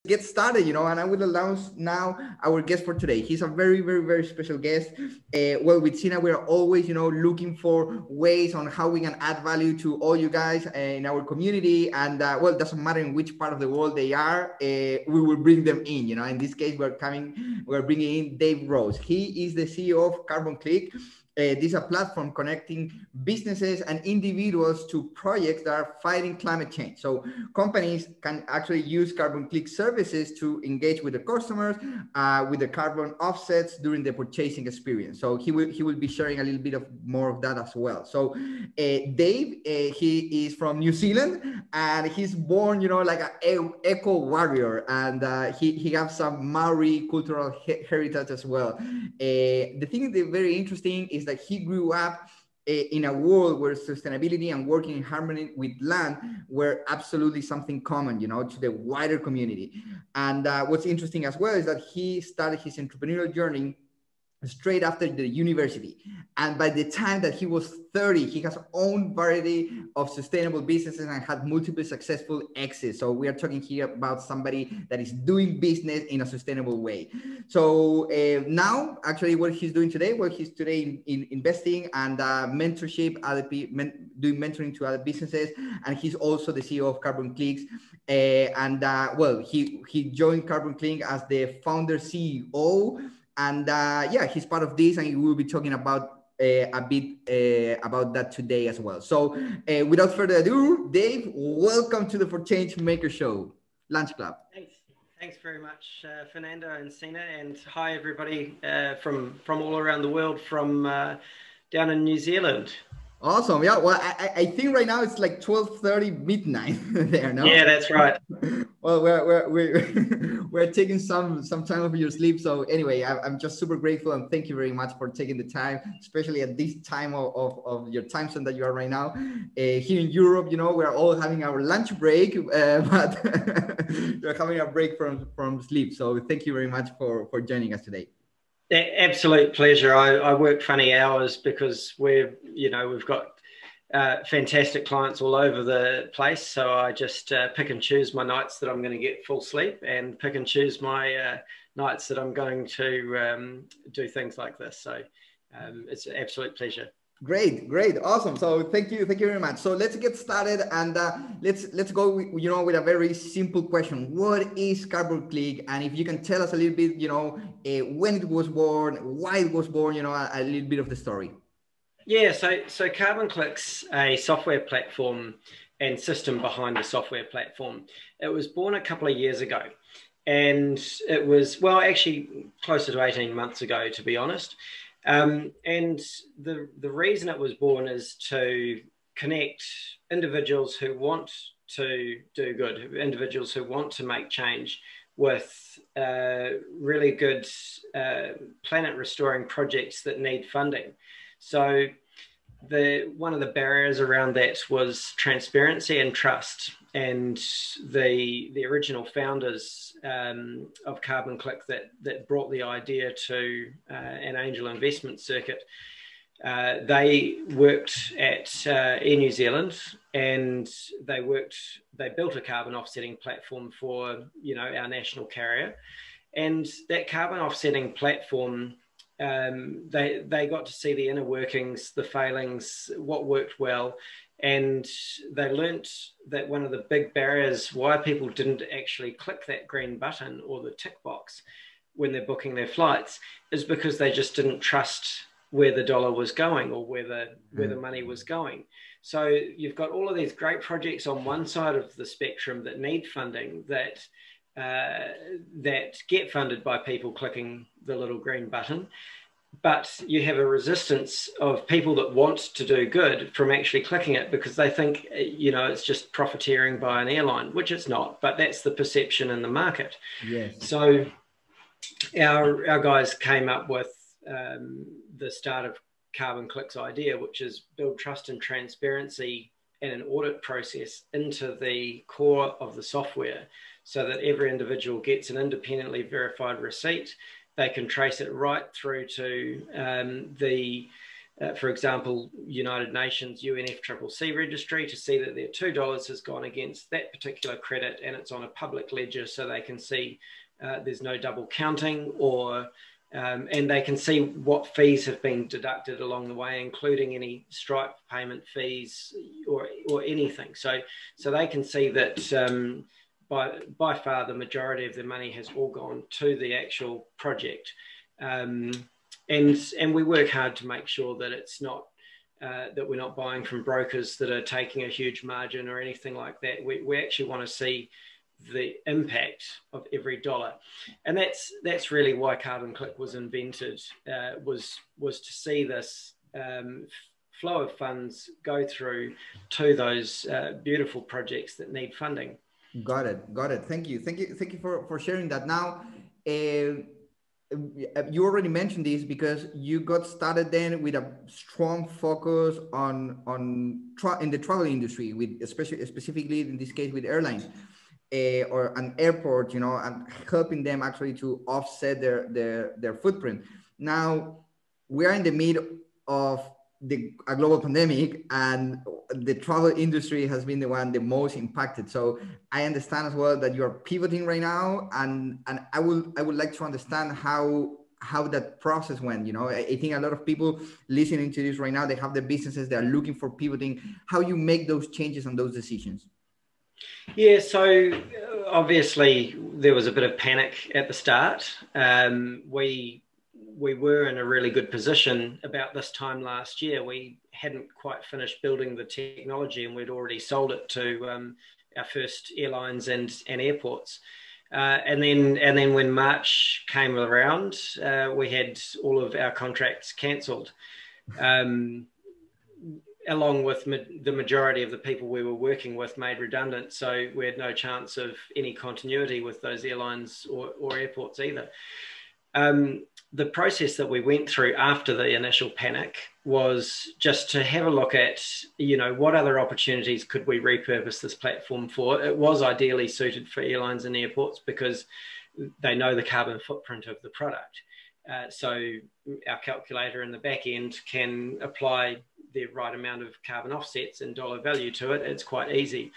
get started, and I will announce now our guest for today. He's a very, very, very special guest. Well, with Sina, we're always, looking for ways on how we can add value to all you guys in our community. And well, it doesn't matter in which part of the world they are, we will bring them in, In this case, we're bringing in Dave Rouse. He is the CEO of Carbon Click. This is a platform connecting businesses and individuals to projects that are fighting climate change. So companies can actually use Carbon Click services to engage with the customers with the carbon offsets during the purchasing experience. So he will be sharing a little bit of more of that as well. So Dave, he is from New Zealand and he's born, like an eco warrior, and he has some Maori cultural heritage as well. The thing that's very interesting is that he grew up in a world where sustainability and working in harmony with land were absolutely something common, to the wider community. And what's interesting as well is that he started his entrepreneurial journey straight after the university. And by the time that he was 30, he has owned variety of sustainable businesses and had multiple successful exits. So we are talking here about somebody that is doing business in a sustainable way. So now, actually, what he's doing today, he's today in investing and mentorship, doing mentoring to other businesses. And he's also the CEO of Carbon Clicks. Well, he joined Carbon Click as the founder CEO. And yeah, he's part of this, and we will be talking about a bit about that today as well. So without further ado, Dave, welcome to the 4ChangeMakers show, Lunch Club. Thanks very much, Fernando and Sina, and hi everybody from all around the world, from down in New Zealand. Awesome. Yeah. Well, I think right now it's like 12:30 midnight there. No. Yeah, that's right. Well, we're taking some time of your sleep. So anyway, I'm just super grateful and thank you very much for taking the time, especially at this time of your time zone that you are right now. Here in Europe, we're all having our lunch break, but we're having a break from sleep. So thank you very much for joining us today. Absolute pleasure. I work funny hours because we've got fantastic clients all over the place. So I just pick and choose my nights that I'm going to get full sleep and pick and choose my nights that I'm going to do things like this. So it's an absolute pleasure. Great, awesome. So thank you very much. So let's get started, and let's go with a very simple question. What is Carbon Click? And if you can tell us a little bit, when it was born, why it was born, a little bit of the story. Yeah, so Carbon Click's a software platform and system behind the software platform. It was born a couple of years ago, and it was, well, actually closer to 18 months ago, to be honest. And the reason it was born is to connect individuals who want to do good, individuals who want to make change with really good planet restoring projects that need funding. So one of the barriers around that was transparency and trust. And the original founders of Carbon Click that brought the idea to an angel investment circuit, they worked at Air New Zealand, and they built a carbon offsetting platform for our national carrier. And that carbon offsetting platform, they got to see the inner workings, the failings, what worked well. And they learnt that one of the big barriers why people didn't actually click that green button or the tick box when they're booking their flights is because they just didn't trust where the dollar was going or where the money was going. So you've got all of these great projects on one side of the spectrum that need funding, that get funded by people clicking the little green button. But you have a resistance of people that want to do good from actually clicking it because they think, it's just profiteering by an airline, which it's not, but that's the perception in the market. Yes. So our guys came up with the start of Carbon Click's idea, which is build trust and transparency and an audit process into the core of the software so that every individual gets an independently verified receipt. They can trace it right through to for example, United Nations UNFCCC registry to see that their $2 has gone against that particular credit and it's on a public ledger, so they can see there's no double counting, or and they can see what fees have been deducted along the way, including any Stripe payment fees or anything. So they can see that by far the majority of the money has all gone to the actual project. And we work hard to make sure that it's not that we're not buying from brokers that are taking a huge margin or anything like that. We actually want to see the impact of every dollar, and that's really why Carbon Click was invented. Was to see this flow of funds go through to those beautiful projects that need funding. Got it. Thank you for sharing that. Now, you already mentioned this because you got started then with a strong focus on in the travel industry, with specifically in this case with airlines or an airport, you know, and helping them actually to offset their footprint. Now we are in the middle of a global pandemic, and the travel industry has been the most impacted. So I understand as well that you are pivoting right now, and I would like to understand how that process went. You know, I think a lot of people listening to this right now, they have their businesses, they are looking for pivoting. How you make those changes and those decisions? Yeah, so obviously there was a bit of panic at the start. We were in a really good position about this time last year. We hadn't quite finished building the technology, and we'd already sold it to our first airlines and airports. And then when March came around, we had all of our contracts cancelled, along with the majority of the people we were working with made redundant. So we had no chance of any continuity with those airlines or airports either. The process that we went through after the initial panic was just to have a look at, you know, what other opportunities could we repurpose this platform for. It was ideally suited for airlines and airports because they know the carbon footprint of the product. So our calculator in the back end can apply the right amount of carbon offsets and dollar value to it. It's quite easy.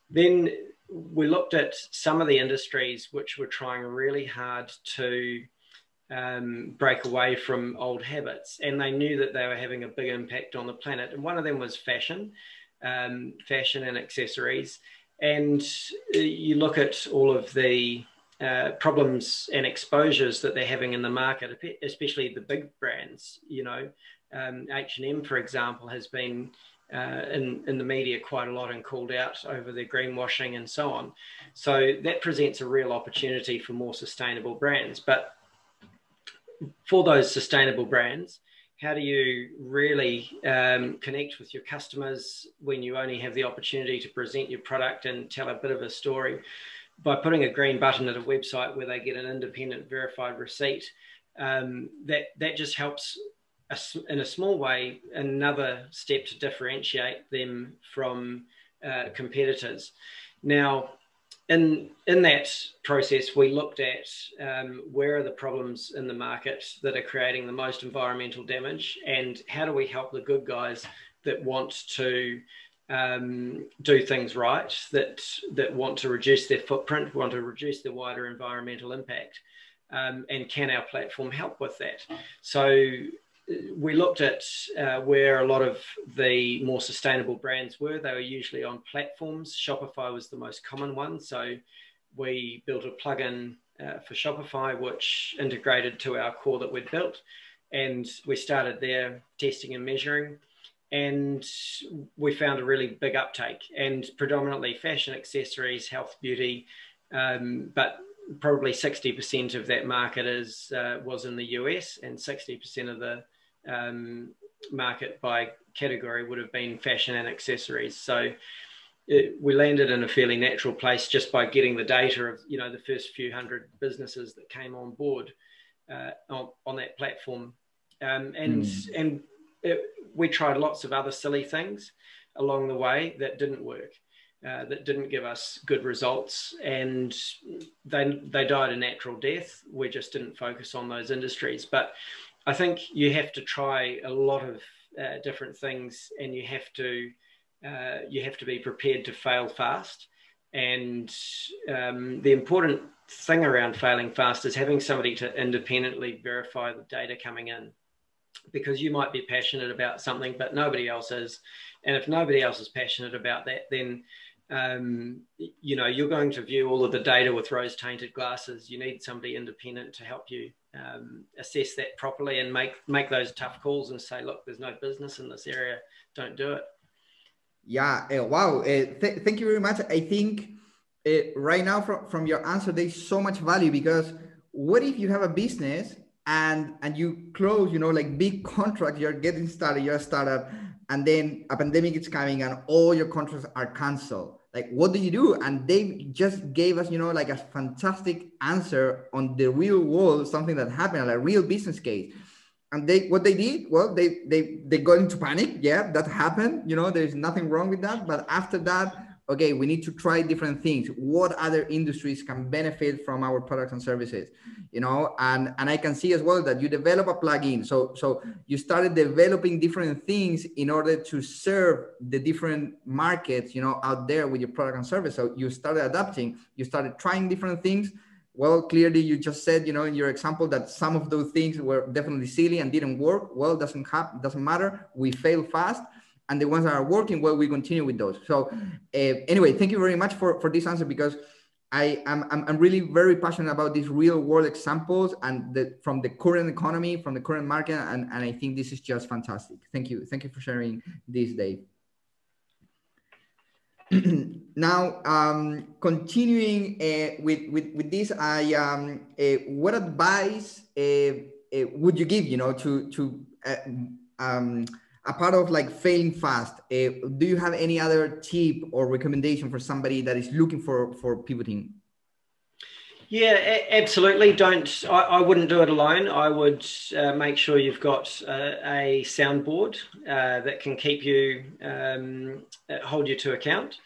Then we looked at some of the industries which were trying really hard to break away from old habits, and they knew that they were having a big impact on the planet. And one of them was fashion and accessories. And you look at all of the problems and exposures that they're having in the market, especially the big brands. You know, H&M, for example, has been in the media quite a lot and called out over their greenwashing and so on. So that presents a real opportunity for more sustainable brands. But for those sustainable brands, how do you really connect with your customers when you only have the opportunity to present your product and tell a bit of a story? By putting a green button at a website where they get an independent verified receipt, that just helps us in a small way, another step to differentiate them from competitors. Now, in that process, we looked at where are the problems in the market that are creating the most environmental damage, and how do we help the good guys that want to do things right, that want to reduce their footprint, want to reduce their wider environmental impact, and can our platform help with that? So we looked at where a lot of the more sustainable brands were. They were usually on platforms. Shopify was the most common one. So we built a plugin for Shopify, which integrated to our core that we'd built. And we started there testing and measuring. And we found a really big uptake, and predominantly fashion, accessories, health, beauty, but probably 60% of that market was in the US, and 60% of the market by category would have been fashion and accessories. So we landed in a fairly natural place just by getting the data of, you know, the first few hundred businesses that came on board on that platform. We tried lots of other silly things along the way that didn't work, that didn't give us good results, and they died a natural death. We just didn't focus on those industries. But I think you have to try a lot of different things, and you have to be prepared to fail fast. And the important thing around failing fast is having somebody to independently verify the data coming in, because you might be passionate about something, but nobody else is. And if nobody else is passionate about that, then you're going to view all of the data with rose-tainted glasses. You need somebody independent to help you assess that properly and make those tough calls and say, look, there's no business in this area, don't do it. Yeah, wow. Thank you very much. I think right now from your answer, there's so much value, because what if you have a business and you close, like big contracts, you're getting started, you're a startup, and then a pandemic is coming and all your contracts are canceled. Like, what do you do? And they just gave us, like a fantastic answer on the real world, something that happened, like a real business case. And what they did, well, they got into panic. Yeah, that happened. There's nothing wrong with that. But after that, okay, we need to try different things. What other industries can benefit from our products and services? And I can see as well that you develop a plugin. So you started developing different things in order to serve the different markets, out there with your product and service. So you started adapting, you started trying different things. Well, clearly you just said, in your example, that some of those things were definitely silly and didn't work. Well, doesn't matter. We fail fast. And the ones that are working well, we continue with those. So anyway, thank you very much for this answer, because I'm really very passionate about these real world examples and from the current economy, from the current market. And I think this is just fantastic. Thank you. Thank you for sharing this, Dave. Now, continuing with this, what advice would you give, to a part of like failing fast? Do you have any other tip or recommendation for somebody that is looking for pivoting? Yeah, absolutely. I wouldn't do it alone. I would make sure you've got a soundboard that can keep you, hold you to account.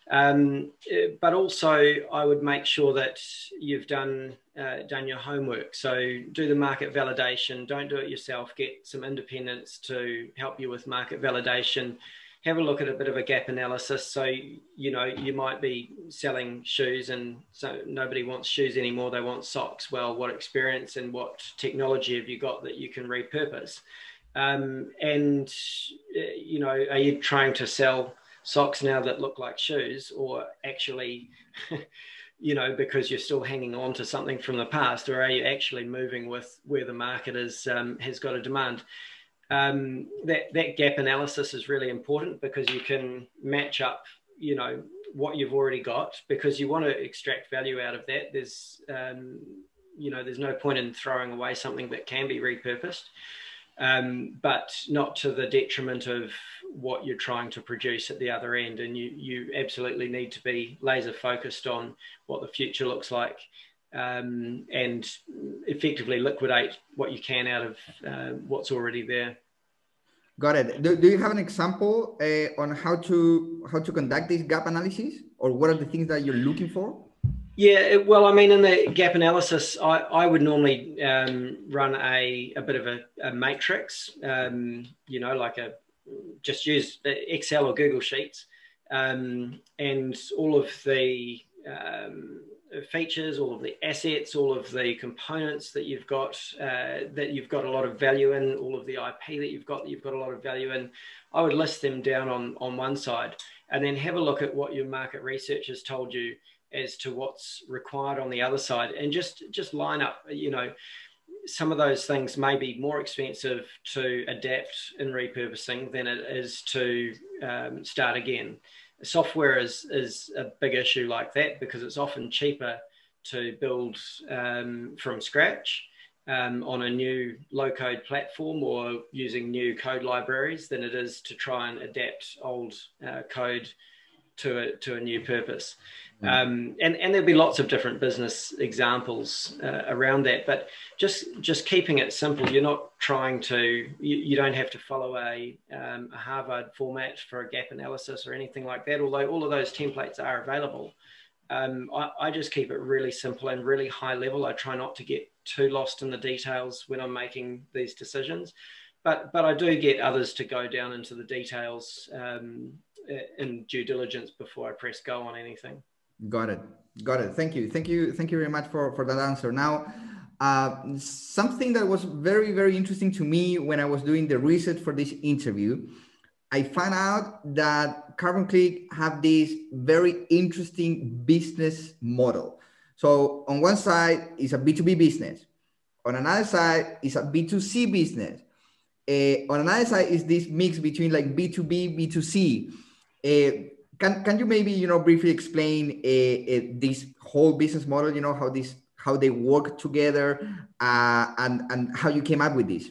But also I would make sure that you've done your homework. So do the market validation, don't do it yourself, get some independents to help you with market validation. Have a look at a bit of a gap analysis. So, you might be selling shoes and so nobody wants shoes anymore, they want socks. Well, what experience and what technology have you got that you can repurpose? And, are you trying to sell socks now that look like shoes, or actually, because you're still hanging on to something from the past, or are you actually moving with where the market is, has got a demand? That gap analysis is really important, because you can match up, what you've already got, because you want to extract value out of that. There's no point in throwing away something that can be repurposed, but not to the detriment of what you're trying to produce at the other end. And you absolutely need to be laser focused on what the future looks like, and effectively liquidate what you can out of what's already there. Got it. Do you have an example on how to conduct this gap analysis, or what are the things that you're looking for? Yeah, well, I mean, in the gap analysis, I would normally run a bit of a matrix, just use Excel or Google Sheets, and all of the features, all of the assets, all of the components that you've got a lot of value in, all of the IP that you've got a lot of value in. I would list them down on one side, and then have a look at what your market research has told you as to what's required on the other side, and just line up. Some of those things may be more expensive to adapt in repurposing than it is to start again. Software is a big issue like that, because it's often cheaper to build from scratch on a new low-code platform or using new code libraries than it is to try and adapt old code to a new purpose. And there'll be lots of different business examples around that, but just keeping it simple. You're not trying to, you don't have to follow a Harvard format for a gap analysis or anything like that, although all of those templates are available. I just keep it really simple and really high level. I try not to get too lost in the details when I'm making these decisions, but I do get others to go down into the details in due diligence before I press go on anything. Got it. Got it. Thank you. Thank you. Thank you very much for that answer. Now, something that was very, very interesting to me when I was doing the research for this interview, I found out that Carbon Click have this very interesting business model. So on one side is a B2B business. On another side is a B2C business. On another side is this mix between like B2B, B2C. Can you maybe, briefly explain this whole business model, how they work together, and how you came up with this?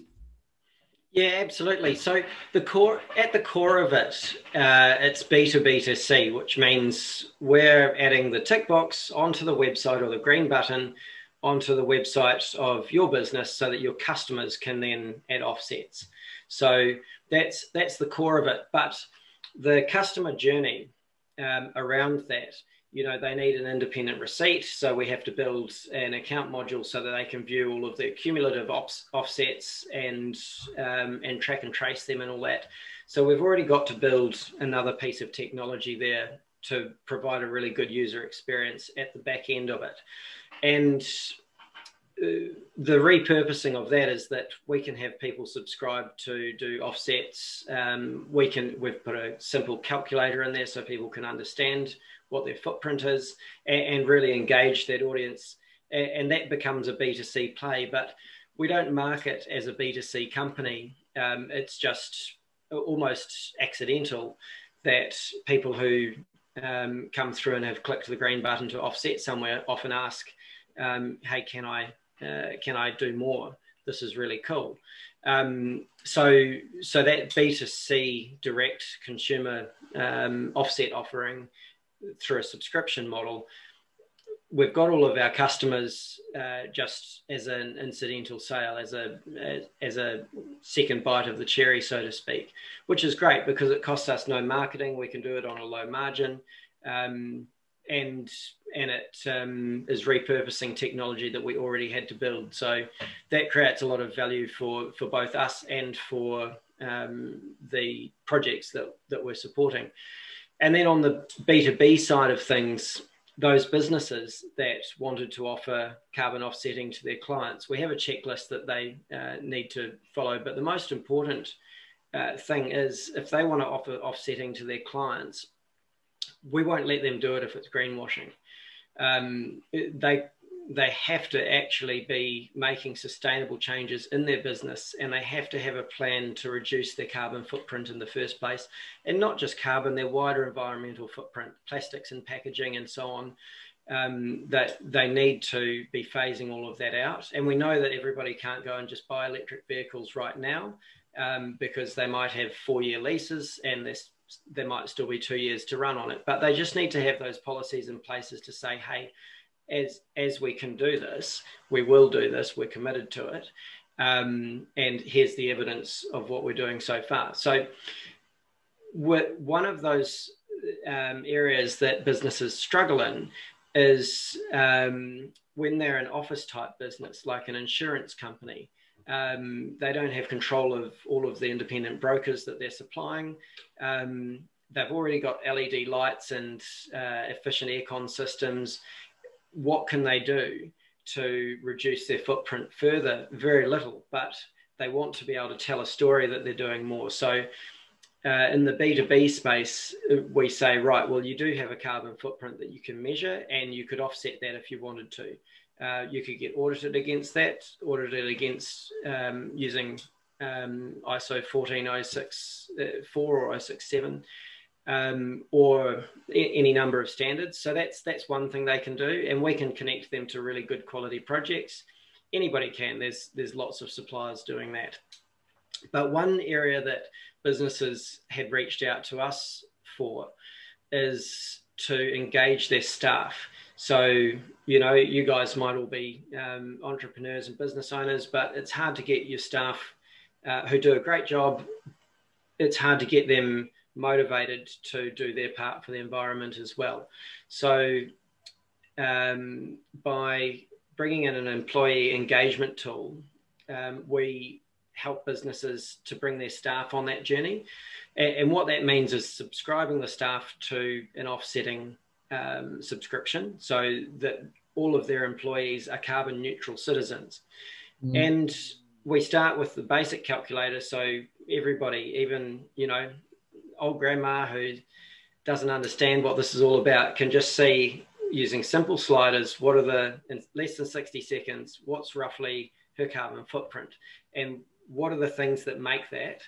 Yeah, absolutely. So at the core of it, it's B2B2C, which means we're adding the tick box onto the website, or the green button onto the website of your business, so that your customers can then add offsets. So that's the core of it. But the customer journey around that, they need an independent receipt. So we have to build an account module so that they can view all of the cumulative offsets and track and trace them and all that. So we've already got to build another piece of technology there to provide a really good user experience at the back end of it. And the repurposing of that is that we can have people subscribe to do offsets. We've put a simple calculator in there so people can understand what their footprint is and really engage that audience. And that becomes a B2C play, but we don't market as a B2C company. It's just almost accidental that people who come through and have clicked the green button to offset somewhere often ask, hey, can I do more? This is really cool. So that B2C direct consumer offset offering through a subscription model, we've got all of our customers just as an incidental sale, as a second bite of the cherry, so to speak, which is great because it costs us no marketing. We can do it on a low margin. And it is repurposing technology that we already had to build. So that creates a lot of value for both us and for the projects that we're supporting. And then on the B2B side of things, those businesses that wanted to offer carbon offsetting to their clients, we have a checklist that they need to follow. But the most important thing is, if they want to offer offsetting to their clients, we won't let them do it if it's greenwashing. They have to actually be making sustainable changes in their business, and they have to have a plan to reduce their carbon footprint in the first place, and not just carbon, their wider environmental footprint, plastics and packaging and so on. That they need to be phasing all of that out. And we know that everybody can't go and just buy electric vehicles right now because they might have 4-year leases and there might still be 2 years to run on it. But they just need to have those policies in places to say, hey, as we can do this, we will do this, we're committed to it. And here's the evidence of what we're doing so far. So one of those areas that businesses struggle in is when they're an office type business, like an insurance company. They don't have control of all of the independent brokers that they're supplying. They've already got LED lights and efficient aircon systems. What can they do to reduce their footprint further? Very little, but they want to be able to tell a story that they're doing more. So in the B2B space, we say, right, well, you do have a carbon footprint that you can measure, and you could offset that if you wanted to. You could get audited against that, audited against using ISO 14064 or 067, or any number of standards. So that's one thing they can do, and we can connect them to really good quality projects. Anybody can. There's lots of suppliers doing that. But one area that businesses had reached out to us for is to engage their staff. So, you guys might all be entrepreneurs and business owners, but it's hard to get your staff who do a great job. It's hard to get them motivated to do their part for the environment as well. So by bringing in an employee engagement tool, we help businesses to bring their staff on that journey. And what that means is subscribing the staff to an offsetting subscription so that all of their employees are carbon neutral citizens. And we start with the basic calculator. So everybody, even, you know, old grandma who doesn't understand what this is all about, can just see using simple sliders, what are the, in less than 60 seconds, what's roughly her carbon footprint, and what are the things that make that,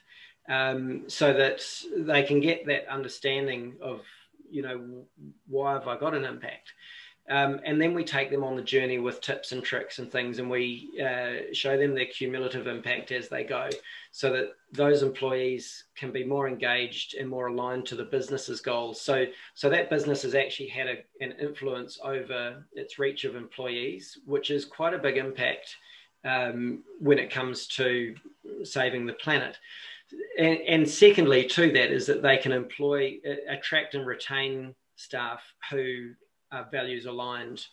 so that they can get that understanding of, you know, why have I got an impact? And then we take them on the journey with tips and tricks and things, and we show them their cumulative impact as they go, so that those employees can be more engaged and more aligned to the business's goals. So that business has actually had an influence over its reach of employees, which is quite a big impact when it comes to saving the planet. And secondly to that is that they can attract and retain staff who are values aligned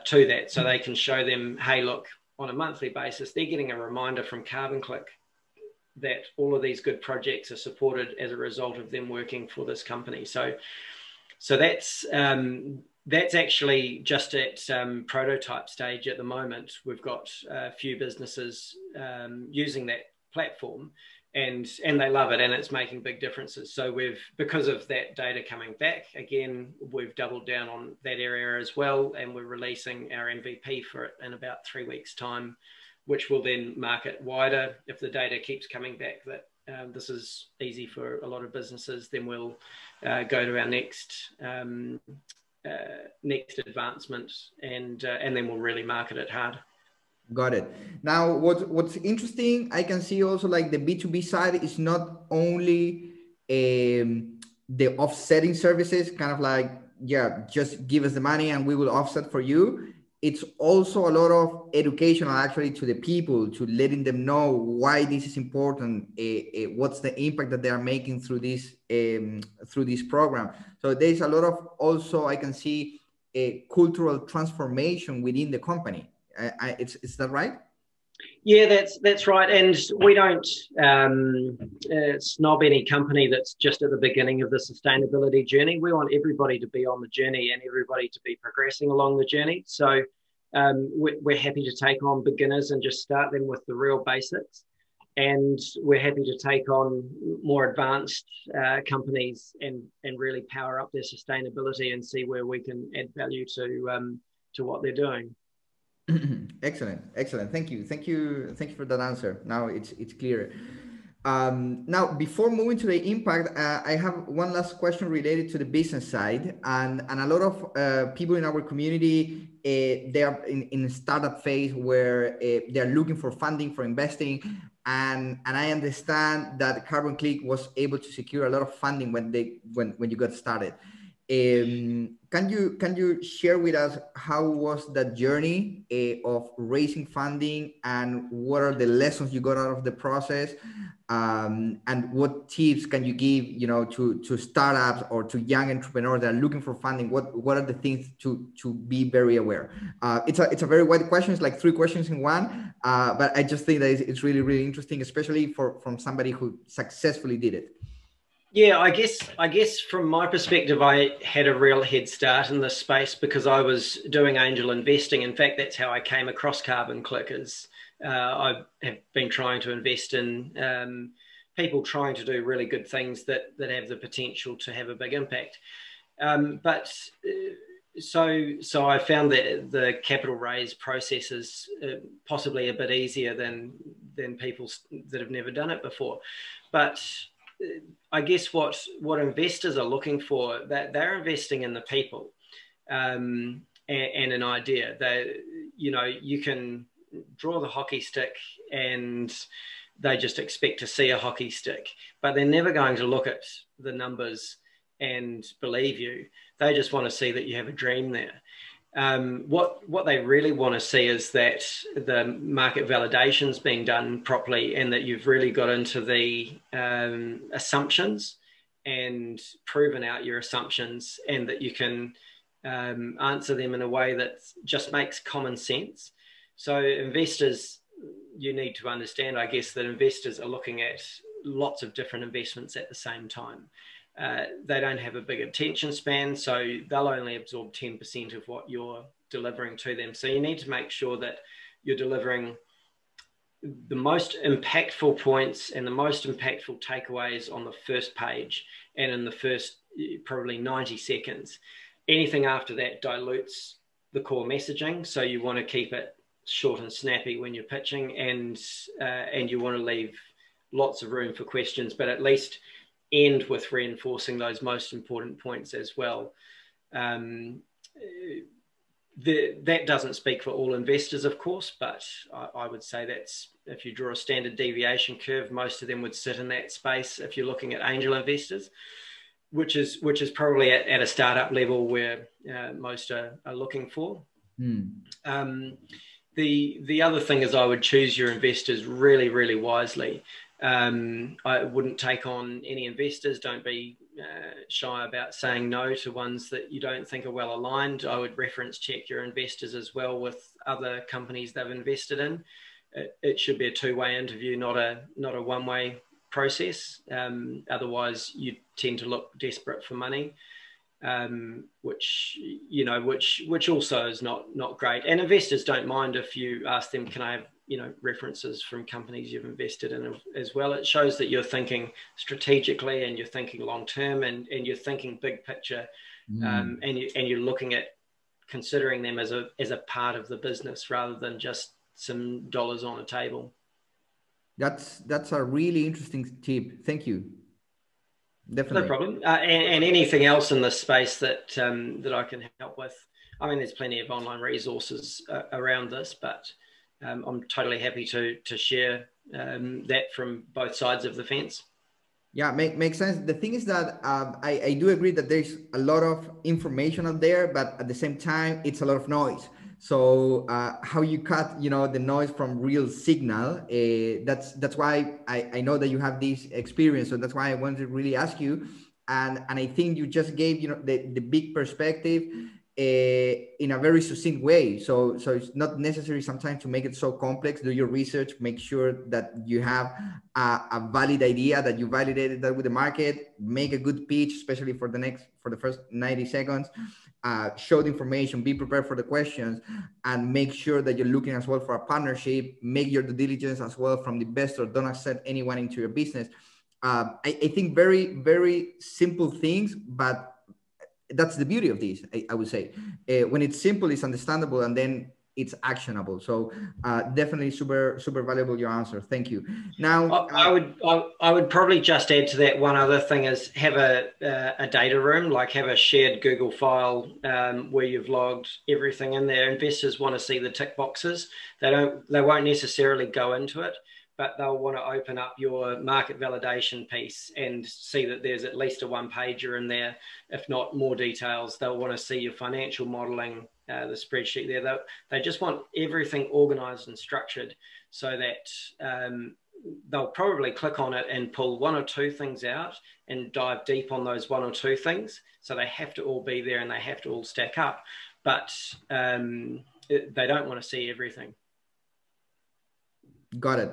to that. So they can show them, hey, look, on a monthly basis, they're getting a reminder from Carbon Click that all of these good projects are supported as a result of them working for this company. So that's actually just at prototype stage at the moment. We've got a few businesses using that platform, and they love it, and it's making big differences. So because of that data coming back, again, we've doubled down on that area as well, and we're releasing our MVP for it in about 3 weeks' time, which will then market wider. If the data keeps coming back that this is easy for a lot of businesses, then we'll go to our next advancement, and then we'll really market it hard. Got it. Now, what's interesting, I can see also like the B2B side is not only the offsetting services, kind of like, yeah, just give us the money and we will offset for you. It's also a lot of educational actually to the people, to letting them know why this is important, what's the impact that they are making through this program. So there's a lot of also, I can see a cultural transformation within the company. Is that right? Yeah, that's right. And we don't snob any company that's just at the beginning of the sustainability journey. We want everybody to be on the journey and everybody to be progressing along the journey. So we're happy to take on beginners and just start them with the real basics. And we're happy to take on more advanced companies and really power up their sustainability and see where we can add value to what they're doing. Excellent. Thank you for that answer. Now it's clear. Now, before moving to the impact, I have one last question related to the business side, and a lot of people in our community, they are in a startup phase where they are looking for funding for investing, and I understand that Carbon Click was able to secure a lot of funding when you got started. Can you share with us how was that journey of raising funding, and what are the lessons you got out of the process, and what tips can you give, you know, to startups or to young entrepreneurs that are looking for funding? What are the things to be very aware? It's a very wide question. It's like 3 questions in one, but I just think that it's really, really interesting, especially from somebody who successfully did it. Yeah, I guess from my perspective, I had a real head start in this space because I was doing angel investing. In fact, that's how I came across Carbon Click. I have been trying to invest in people trying to do really good things that have the potential to have a big impact. So I found that the capital raise process is possibly a bit easier than people that have never done it before. But I guess what investors are looking for, that they're investing in the people and an idea. You can draw the hockey stick and they just expect to see a hockey stick, but they're never going to look at the numbers and believe you. They just want to see that you have a dream there. What they really want to see is that the market validation's being done properly and that you've really got into the assumptions and proven out your assumptions, and that you can answer them in a way that just makes common sense. So investors, you need to understand, I guess, that investors are looking at lots of different investments at the same time. They don't have a big attention span, so they'll only absorb 10% of what you're delivering to them. So you need to make sure that you're delivering the most impactful points and the most impactful takeaways on the first page and in the first probably 90 seconds. Anything after that dilutes the core messaging, so you want to keep it short and snappy when you're pitching, and you want to leave lots of room for questions, but at least end with reinforcing those most important points as well. That doesn't speak for all investors, of course, but I would say that's, if you draw a standard deviation curve, most of them would sit in that space if you're looking at angel investors, which is probably at a startup level where most are looking for. The other thing is I would choose your investors really, really wisely. I wouldn't take on any investors. Don't be shy about saying no to ones that you don't think are well aligned. I would reference check your investors as well with other companies they've invested in. It should be a two-way interview, not a one-way process. Otherwise, you tend to look desperate for money, which also is not great. And investors don't mind if you ask them, can I have references from companies you've invested in as well. It shows that you're thinking strategically and you're thinking long term and you're thinking big picture, and you're looking at considering them as a part of the business rather than just some dollars on a table. That's a really interesting tip. Thank you. Definitely. No problem. And anything else in this space that I can help with? I mean, there's plenty of online resources around this, but I'm totally happy to share that from both sides of the fence. Yeah, makes sense. The thing is that I do agree that there's a lot of information out there, but at the same time, it's a lot of noise. So how you cut, the noise from real signal, that's why I know that you have this experience. So that's why I wanted to really ask you. And I think you just gave, the big perspective in a very succinct way. So it's not necessary sometimes to make it so complex. Do your research, make sure that you have a valid idea, that you validated that with the market, make a good pitch, especially for the first 90 seconds, show the information, be prepared for the questions, and make sure that you're looking as well for a partnership, make your due diligence as well from the investor. Don't accept anyone into your business. I think very, very simple things, but that's the beauty of this, I would say. When it's simple, it's understandable, and then it's actionable. So definitely super, super valuable, your answer. Thank you. Now, I would probably just add to that one other thing is have a data room, like have a shared Google file where you've logged everything in there. Investors want to see the tick boxes. They won't necessarily go into it, but they'll want to open up your market validation piece and see that there's at least a one-pager in there, if not more details. They'll want to see your financial modeling, the spreadsheet there. They just want everything organized and structured so that they'll probably click on it and pull one or two things out and dive deep on those one or two things. So they have to all be there and they have to all stack up, but they don't want to see everything. Got it.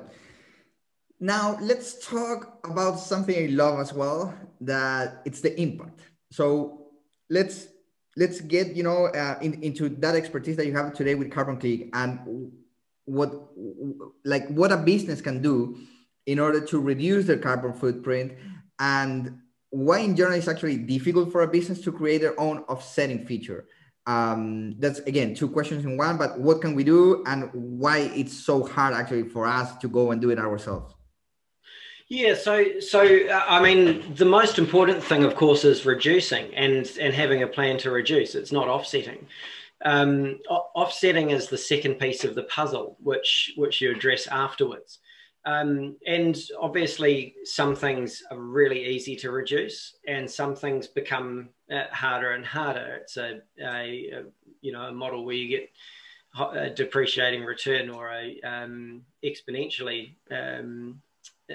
Now let's talk about something I love as well, that it's the impact. So let's get into that expertise that you have today with Carbon Click, and what a business can do in order to reduce their carbon footprint, and why in general it's actually difficult for a business to create their own offsetting feature. That's again 2 questions in one, but what can we do and why it's so hard actually for us to go and do it ourselves? Yeah, so I mean, the most important thing, of course, is reducing and having a plan to reduce. It's not offsetting. Offsetting is the second piece of the puzzle, which you address afterwards. And obviously, some things are really easy to reduce, and some things become harder and harder. It's a model where you get a depreciating return or a exponentially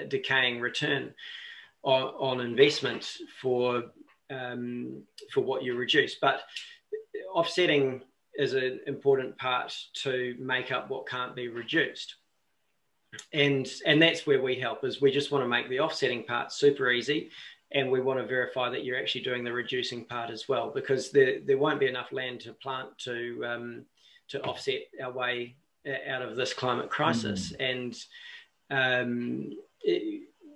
decaying return on investment for what you reduce. But offsetting is an important part to make up what can't be reduced. And that's where we help, is we just want to make the offsetting part super easy, and we want to verify that you're actually doing the reducing part as well, because there won't be enough land to plant to offset our way out of this climate crisis. And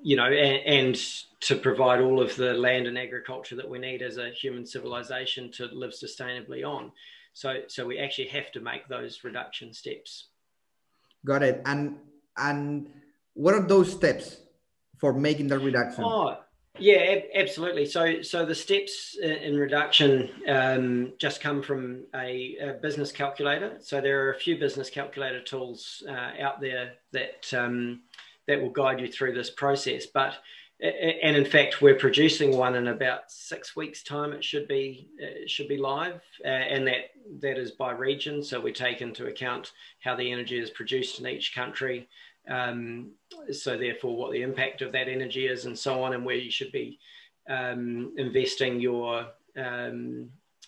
you know, and to provide all of the land and agriculture that we need as a human civilization to live sustainably on. So we actually have to make those reduction steps. Got it. And what are those steps for making the reduction? Oh, yeah, absolutely. So the steps in reduction just come from a business calculator. So there are a few business calculator tools out there that will guide you through this process. And in fact, we're producing one in about 6 weeks' time. It should be live, and that is by region. So we take into account how the energy is produced in each country. So therefore, what the impact of that energy is, and so on, and where you should be investing your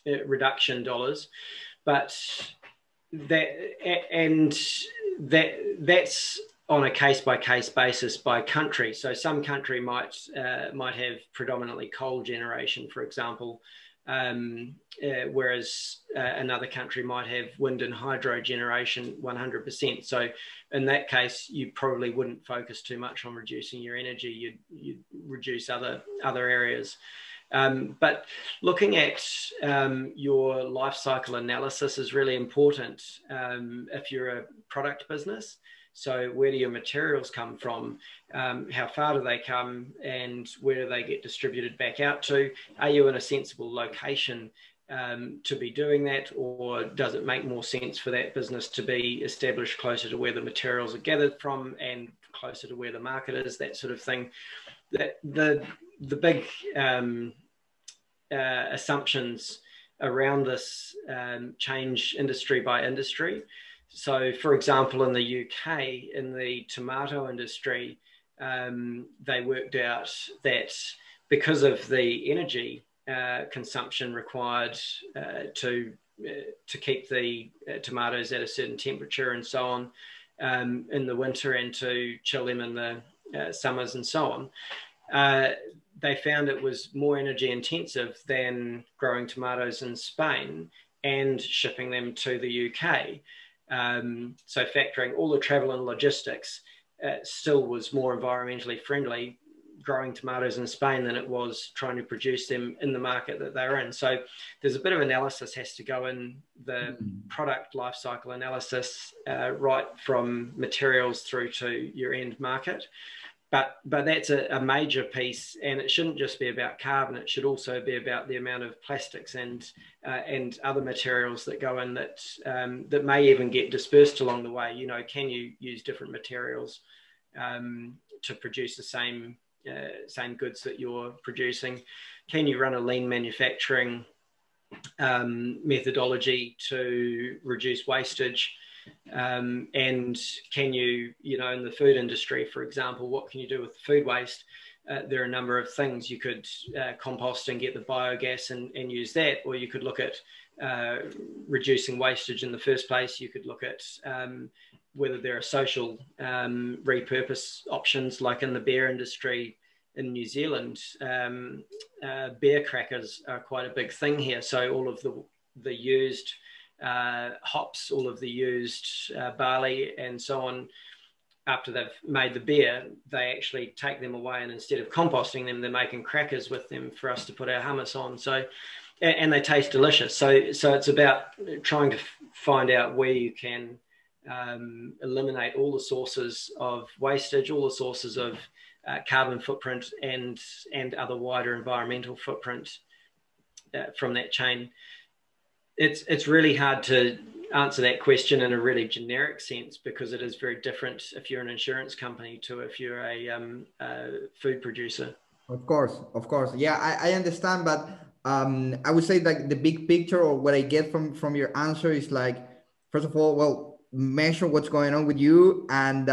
reduction dollars. But that's on a case-by-case basis by country. So some country might have predominantly coal generation, for example, whereas another country might have wind and hydro generation 100%. So in that case, you probably wouldn't focus too much on reducing your energy. You'd reduce other areas. But looking at your life cycle analysis is really important if you're a product business. So where do your materials come from? How far do they come, and where do they get distributed back out to? Are you in a sensible location to be doing that, or does it make more sense for that business to be established closer to where the materials are gathered from and closer to where the market is, that sort of thing? The big assumptions around this change industry by industry. So, for example, in the UK, in the tomato industry, they worked out that because of the energy consumption required to keep the tomatoes at a certain temperature and so on in the winter, and to chill them in the summers and so on, they found it was more energy intensive than growing tomatoes in Spain and shipping them to the UK. So factoring all the travel and logistics, still was more environmentally friendly growing tomatoes in Spain than it was trying to produce them in the market that they're in. So there's a bit of analysis has to go in the product life cycle analysis, right from materials through to your end market. But that's a major piece, and it shouldn't just be about carbon. It should also be about the amount of plastics and other materials that go in that may even get dispersed along the way. You know, can you use different materials to produce the same goods that you're producing? Can you run a lean manufacturing methodology to reduce wastage? And can you, in the food industry, for example, what can you do with food waste? There are a number of things. You could compost and get the biogas and use that, or you could look at reducing wastage in the first place. You could look at whether there are social repurpose options, like in the beer industry in New Zealand. Beer crackers are quite a big thing here. So all of the used hops, all of the used barley and so on, after they've made the beer, they actually take them away, and instead of composting them, they're making crackers with them for us to put our hummus on. So, and they taste delicious. So it's about trying to find out where you can eliminate all the sources of wastage, all the sources of carbon footprint and other wider environmental footprint from that chain. It's really hard to answer that question in a really generic sense, because it is very different if you're an insurance company to if you're a food producer. Of course. Yeah, I understand, but I would say like the big picture, or what I get from your answer, is like, first of all, well, measure what's going on with you and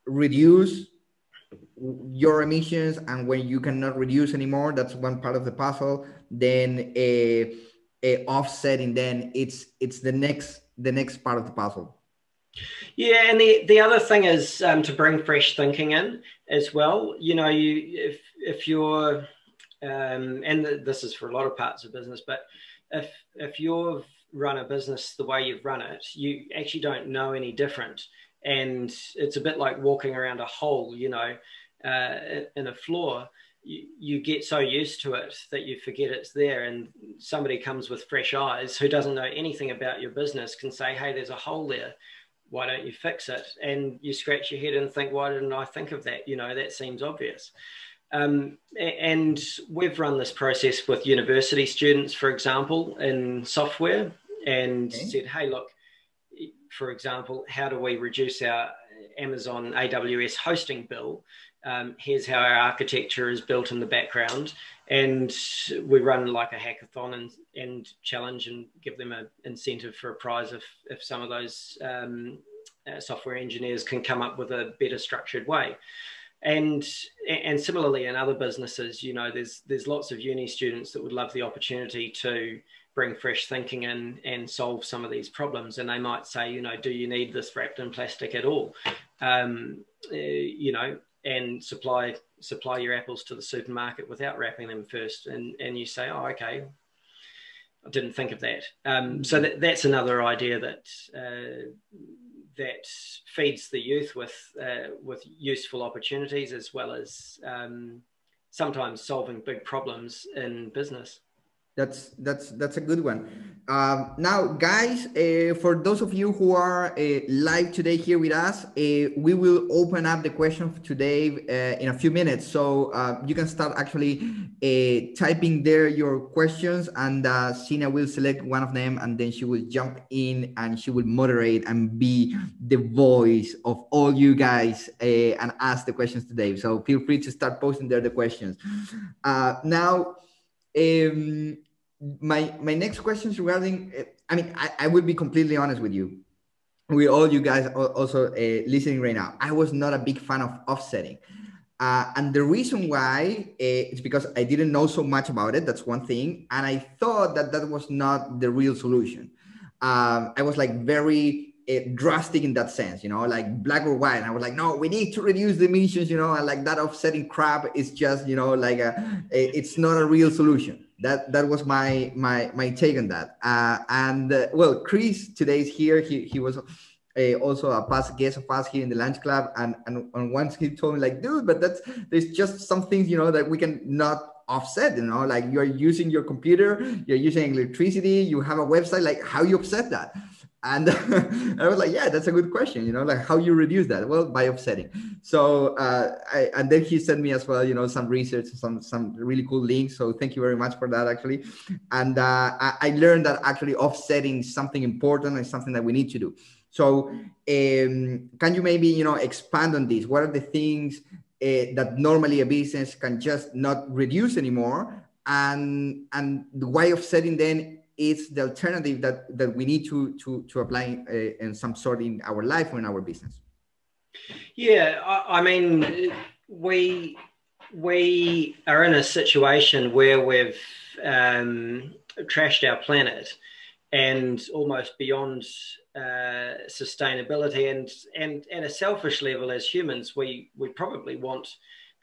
reduce your emissions. And when you cannot reduce anymore, that's one part of the puzzle. Then offsetting, then it's the next part of the puzzle. Yeah, and the other thing is to bring fresh thinking in as well. You know, if you're and this is for a lot of parts of business, but if you've run a business the way you've run it, you actually don't know any different, and it's a bit like walking around a hole, you know, in a floor. You get so used to it that you forget it's there, and somebody comes with fresh eyes who doesn't know anything about your business can say, hey, there's a hole there, why don't you fix it? And you scratch your head and think, why didn't I think of that? You know, that seems obvious. And we've run this process with university students, for example, in software, and said, hey, look, for example, how do we reduce our Amazon AWS hosting bill? Here's how our architecture is built in the background. And we run like a hackathon and challenge and give them an incentive for a prize if some of those software engineers can come up with a better structured way. And similarly in other businesses, you know, there's lots of uni students that would love the opportunity to bring fresh thinking in and solve some of these problems. And they might say, you know, do you need this wrapped in plastic at all? You know, and supply your apples to the supermarket without wrapping them first. And you say, oh, okay, I didn't think of that. So that's another idea that feeds the youth with useful opportunities, as well as sometimes solving big problems in business. That's a good one. Now, guys, for those of you who are live today here with us, we will open up the question for today in a few minutes. So you can start actually typing there your questions, and Sina will select one of them, and then she will jump in and she will moderate and be the voice of all you guys and ask the questions today. So feel free to start posting there the questions. Now, my next question is regarding, I will be completely honest with you, with all you guys also listening right now. I was not a big fan of offsetting. And the reason why is because I didn't know so much about it. That's one thing. And I thought that was not the real solution. I was like very drastic in that sense, you know, like black or white. And I was like, no, we need to reduce the emissions, you know, and like that offsetting crap is just, you know, like it's not a real solution. That was my take on that. Well, Chris today is here. He was also a past guest of us here in the Lunch Club, and once he told me like, dude, but there's just some things, you know, that we can not offset, you know, like you're using your computer, you're using electricity, you have a website, like how you offset that? And I was like, yeah, that's a good question, you know, like how you reduce that? Well, by offsetting. So and then he sent me as well, you know, some research, some really cool links. So thank you very much for that, actually. And I learned that actually offsetting is something important and something that we need to do. So can you maybe, you know, expand on this? What are the things that normally a business can just not reduce anymore? And the way of setting then is the alternative that we need to apply in some sort in our life or in our business. Yeah, I mean, we are in a situation where we've trashed our planet, and almost beyond sustainability, and at a selfish level as humans, we probably want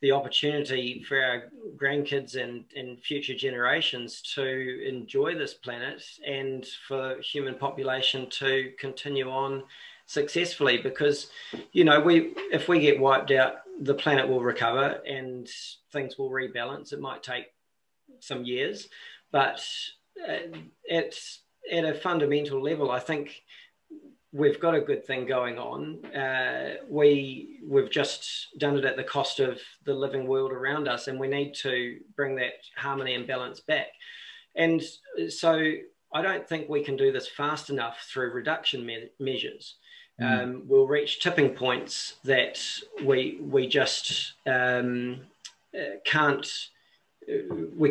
the opportunity for our grandkids and future generations to enjoy this planet, and for human population to continue on successfully, because, you know, if we get wiped out, the planet will recover and things will rebalance. It might take some years, but at a fundamental level, I think we've got a good thing going on. We've just done it at the cost of the living world around us, and we need to bring that harmony and balance back. And so I don't think we can do this fast enough through reduction measures. We'll reach tipping points that we just can't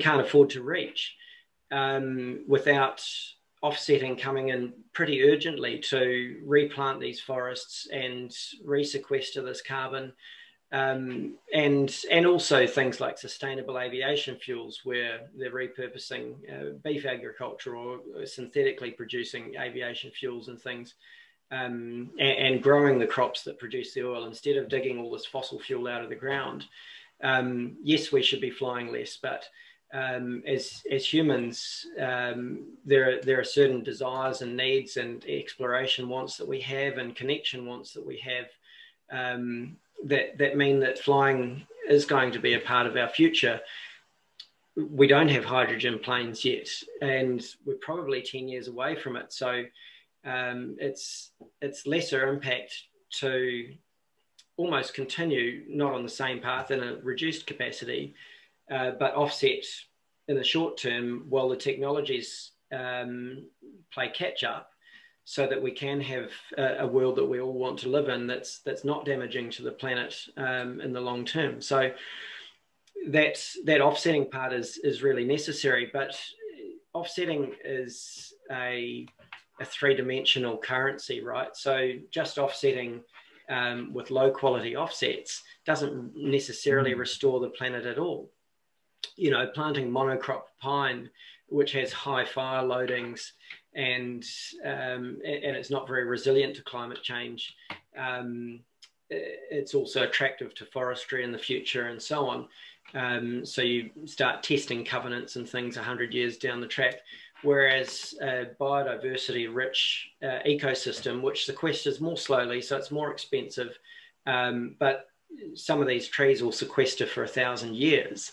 afford to reach without offsetting coming in pretty urgently to replant these forests and resequester this carbon. and also things like sustainable aviation fuels, where they're repurposing beef agriculture or synthetically producing aviation fuels and things, and growing the crops that produce the oil instead of digging all this fossil fuel out of the ground. Yes, we should be flying less, but as humans, there are certain desires and needs and exploration wants that we have, and connection wants that we have, that mean that flying is going to be a part of our future. We don't have hydrogen planes yet, and we're probably 10 years away from it. So it's lesser impact to almost continue not on the same path in a reduced capacity, but offset in the short term while the technologies play catch up, so that we can have a world that we all want to live in that's not damaging to the planet in the long term. So that offsetting part is really necessary, but offsetting is a three-dimensional currency, right? So just offsetting with low quality offsets doesn't necessarily restore the planet at all. You know, planting monocrop pine, which has high fire loadings, and it's not very resilient to climate change. It's also attractive to forestry in the future, and so on. So you start testing covenants and things 100 years down the track. Whereas a biodiversity-rich ecosystem, which sequesters more slowly, so it's more expensive, but some of these trees will sequester for 1,000 years.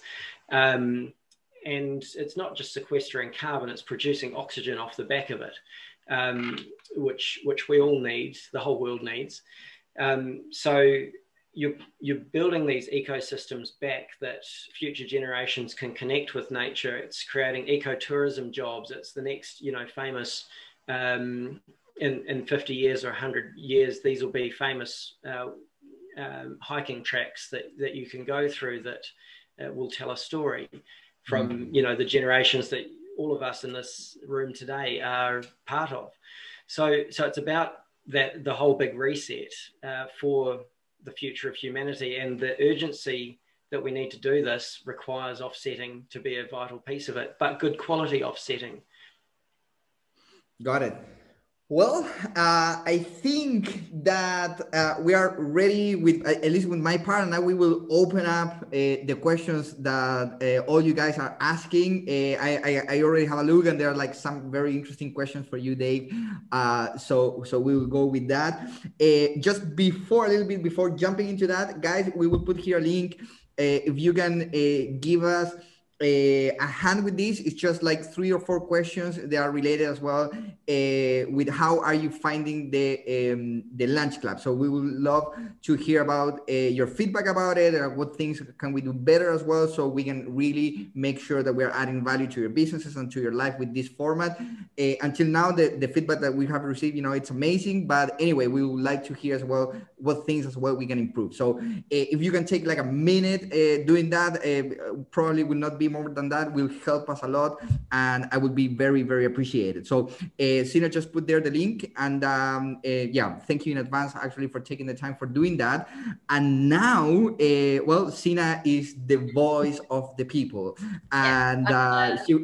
And it's not just sequestering carbon, it's producing oxygen off the back of it, which we all need, the whole world needs. So you're building these ecosystems back that future generations can connect with nature. It's creating ecotourism jobs. It's the next, famous, in 50 years or 100 years, these will be famous hiking tracks that you can go through that will tell a story from, the generations that all of us in this room today are part of. So it's about that, the whole big reset for the future of humanity, and the urgency that we need to do this requires offsetting to be a vital piece of it, but good quality offsetting. Got it. Well, I think that we are ready with, at least with my part, and now we will open up the questions that all you guys are asking. I already have a look, and there are like some very interesting questions for you, Dave. So we will go with that. Just a little bit before jumping into that, guys, we will put here a link. If you can give us a hand with this, it's just like 3 or 4 questions. They are related as well with how are you finding the lunch club. So we would love to hear about your feedback about it, or what things can we do better as well, so we can really make sure that we're adding value to your businesses and to your life with this format. Until now, the feedback that we have received, it's amazing. But anyway, we would like to hear as well what things as well we can improve. So if you can take like a minute doing that, probably will not be more than that, will help us a lot, and I would be very, very appreciated. So Sina just put there the link, and yeah, thank you in advance actually for taking the time for doing that. And now, well, Sina is the voice of the people, and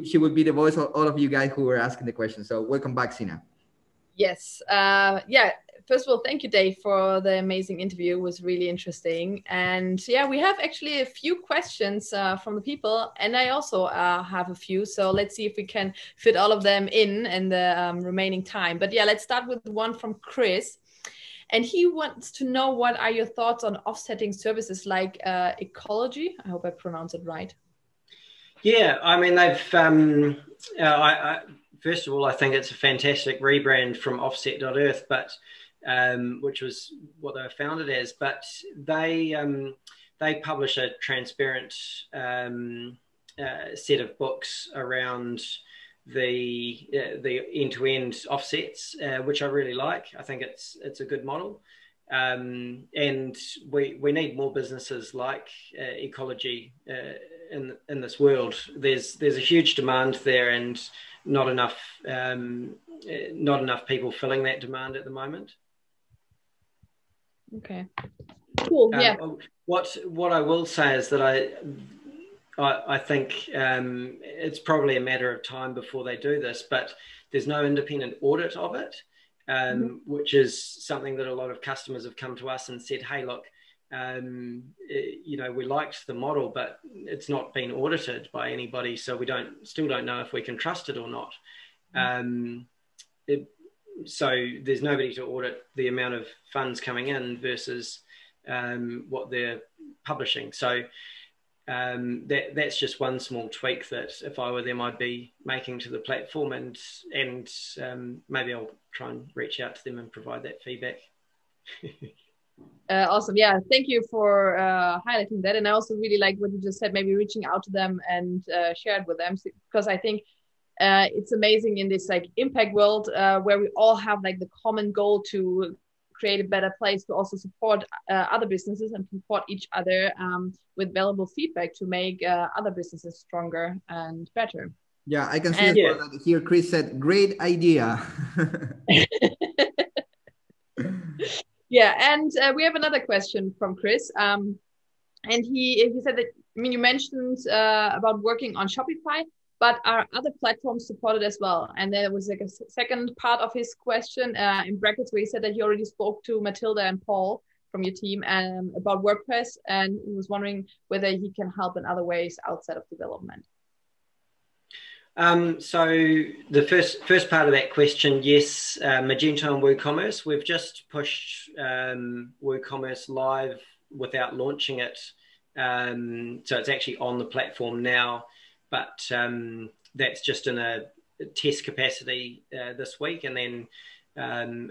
she will be the voice of all of you guys who were asking the questions. So welcome back, Sina. Yes. Yeah. First of all, thank you, Dave, for the amazing interview. It was really interesting. And yeah, we have actually a few questions from the people, and I also have a few. So let's see if we can fit all of them in the remaining time. But yeah, let's start with one from Chris. And he wants to know, what are your thoughts on offsetting services like ecology? I hope I pronounce it right. Yeah, I mean, they've, first of all, I think it's a fantastic rebrand from offset.earth, but which was what they were founded as, but they publish a transparent set of books around the end-to-end offsets, which I really like. I think it's a good model, and we need more businesses like ecology in this world. There's a huge demand there, and not enough people filling that demand at the moment. Okay. Cool. Yeah. What I will say is that I think it's probably a matter of time before they do this, but there's no independent audit of it, which is something that a lot of customers have come to us and said, hey, look, we liked the model, but it's not been audited by anybody, so we still don't know if we can trust it or not. So there's nobody to audit the amount of funds coming in versus what they're publishing. So that's just one small tweak that if I were them, I'd be making to the platform, and maybe I'll try and reach out to them and provide that feedback. Awesome. Yeah, thank you for highlighting that. And I also really like what you just said, maybe reaching out to them and share it with them, because I think it's amazing in this like impact world where we all have like the common goal to create a better place, to also support other businesses and support each other with valuable feedback to make other businesses stronger and better. Yeah, I can see that here. Chris said, "Great idea." Yeah, and we have another question from Chris, and he said that, I mean, you mentioned about working on Shopify, but are other platforms supported as well? And there was like a second part of his question in brackets where he said that he already spoke to Matilda and Paul from your team about WordPress, and he was wondering whether he can help in other ways outside of development. So the first part of that question, yes, Magento and WooCommerce. We've just pushed WooCommerce live without launching it. So it's actually on the platform now, but that's just in a test capacity this week. And then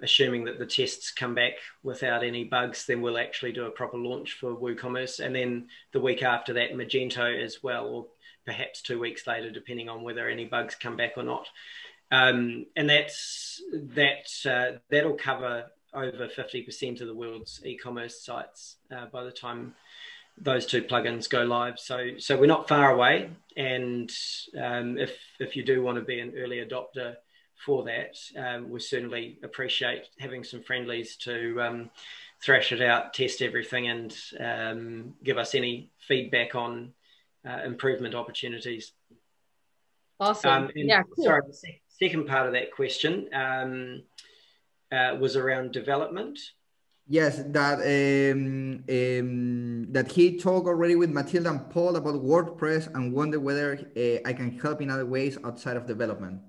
assuming that the tests come back without any bugs, then we'll actually do a proper launch for WooCommerce. And then the week after that, Magento as well, or perhaps 2 weeks later, depending on whether any bugs come back or not. And that'll cover over 50% of the world's e-commerce sites by the time those two plugins go live. So we're not far away. And if you do want to be an early adopter for that, we certainly appreciate having some friendlies to thrash it out, test everything, and give us any feedback on improvement opportunities. Awesome. Yeah, cool. Sorry, the second part of that question was around development. Yes, that that he talked already with Matilda and Paul about WordPress and wonder whether I can help in other ways outside of development.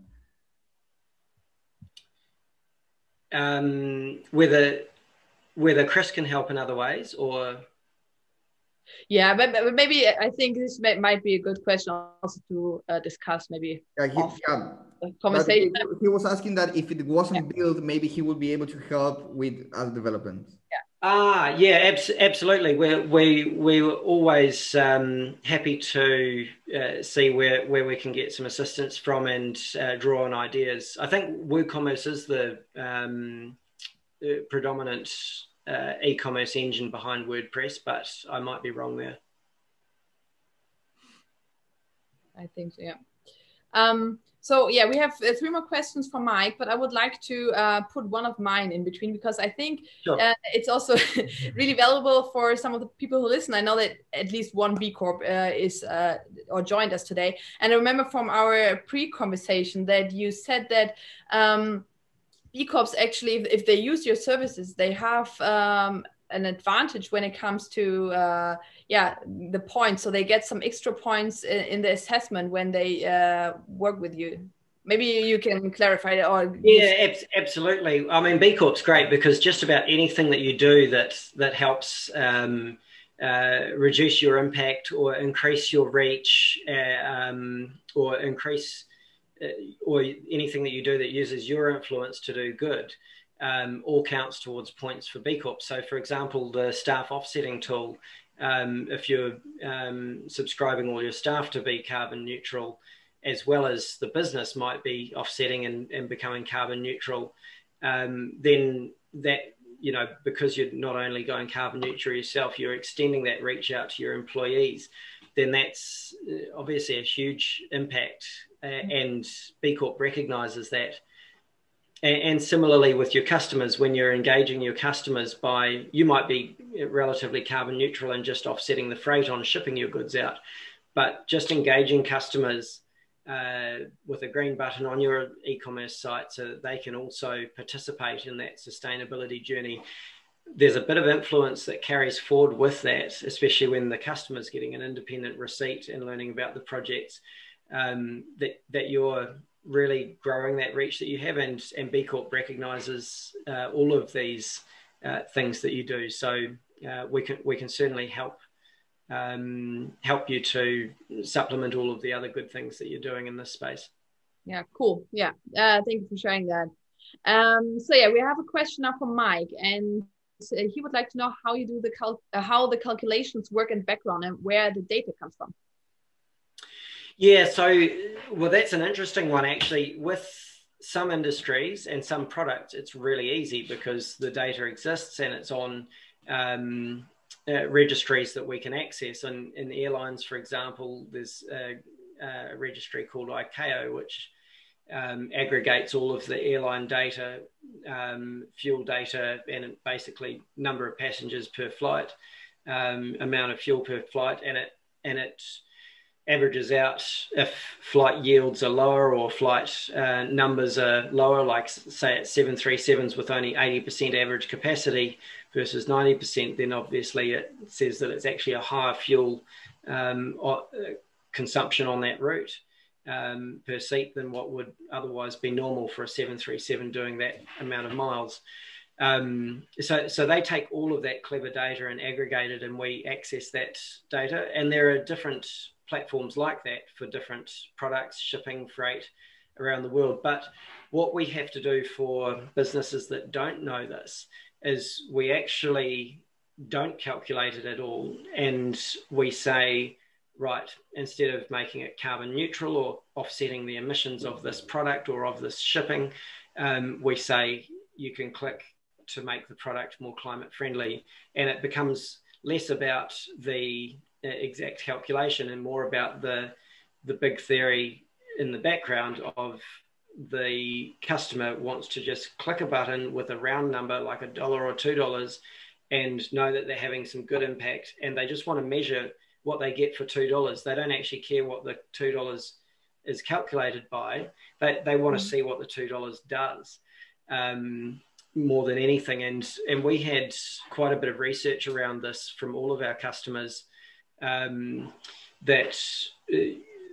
Whether Chris can help in other ways, or... Yeah, but maybe I think this might be a good question also to discuss maybe. Conversation. He was asking that if it wasn't built, maybe he would be able to help with other development. Yeah. Yeah, absolutely. We're always happy to see where we can get some assistance from and draw on ideas. I think WooCommerce is the predominant e-commerce engine behind WordPress, but I might be wrong there. I think so, yeah. So yeah, we have 3 more questions from Mike, but I would like to put one of mine in between, because I think it's also really valuable for some of the people who listen. I know that at least one B Corp is or joined us today. And I remember from our pre-conversation that you said that B Corps actually, if they use your services, they have an advantage when it comes to the points. So they get some extra points in the assessment when they work with you. Maybe you can clarify that. Or yeah, absolutely. I mean, B Corp's great because just about anything that you do that helps reduce your impact or increase your reach, or increase or anything that you do that uses your influence to do good, all counts towards points for B Corp. So for example, the staff offsetting tool, if you're subscribing all your staff to be carbon neutral, as well as the business might be offsetting and becoming carbon neutral, then that, you know, because you're not only going carbon neutral yourself, you're extending that reach out to your employees, then that's obviously a huge impact. And B Corp recognizes that. and similarly with your customers, when you're engaging your customers you might be relatively carbon neutral and just offsetting the freight on shipping your goods out, but just engaging customers with a green button on your e-commerce site so that they can also participate in that sustainability journey. There's a bit of influence that carries forward with that, especially when the customer's getting an independent receipt and learning about the projects, that you're really growing that reach that you have, and B Corp recognises all of these things that you do. So we can certainly help you to supplement all of the other good things that you're doing in this space. Yeah, cool. Yeah, thank you for sharing that. So yeah, we have a question now from Mike, and he would like to know how you do how the calculations work in background and where the data comes from. Yeah, so well, that's an interesting one actually. With some industries and some products, it's really easy because the data exists and it's on registries that we can access. And in airlines, for example, there's a registry called ICAO, which aggregates all of the airline data, fuel data, and basically number of passengers per flight, amount of fuel per flight, and it averages out if flight yields are lower or flight numbers are lower, like say at 737s with only 80% average capacity versus 90%, then obviously it says that it's actually a higher fuel consumption on that route per seat than what would otherwise be normal for a 737 doing that amount of miles. So they take all of that clever data and aggregate it, and we access that data. And there are different platforms like that for different products, shipping, freight around the world. But what we have to do for businesses that don't know this is we actually don't calculate it at all. And we say, right, instead of making it carbon neutral or offsetting the emissions of this product or of this shipping, we say you can click to make the product more climate friendly. And it becomes less about the exact calculation and more about the big theory in the background of the customer wants to just click a button with a round number like $1 or $2 and know that they're having some good impact, and they just want to measure what they get for $2. They don't actually care what the $2 is calculated by. They want to see what the $2 does more than anything. And we had quite a bit of research around this from all of our customers, that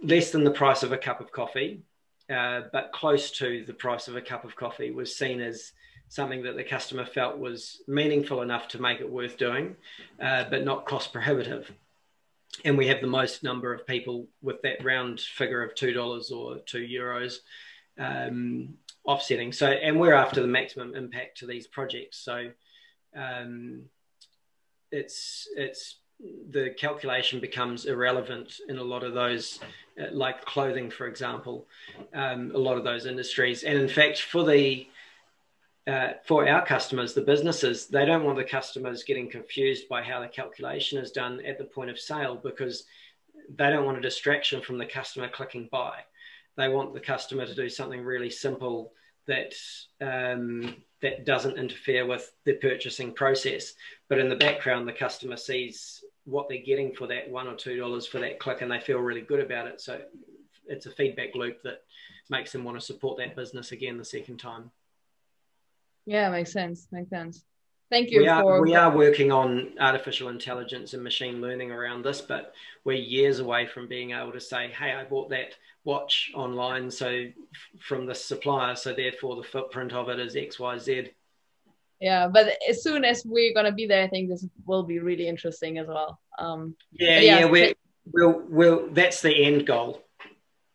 less than the price of a cup of coffee, but close to the price of a cup of coffee was seen as something that the customer felt was meaningful enough to make it worth doing, but not cost prohibitive. And we have the most number of people with that round figure of $2 or €2 offsetting. So, and we're after the maximum impact to these projects. So it's the calculation becomes irrelevant in a lot of those, like clothing, for example, a lot of those industries. And in fact, for our customers, the businesses, they don't want the customers getting confused by how the calculation is done at the point of sale, because they don't want a distraction from the customer clicking buy. They want the customer to do something really simple that that doesn't interfere with the purchasing process. But in the background, the customer sees what they're getting for that $1 or $2 for that click, and they feel really good about it. So it's a feedback loop that makes them want to support that business again the second time. Yeah, makes sense. Makes sense. Thank you. We are working on artificial intelligence and machine learning around this, but we're years away from being able to say, hey, I bought that watch online from this supplier, so therefore the footprint of it is X, Y, Z. Yeah, but as soon as we're going to be there, I think this will be really interesting as well. We'll that's the end goal.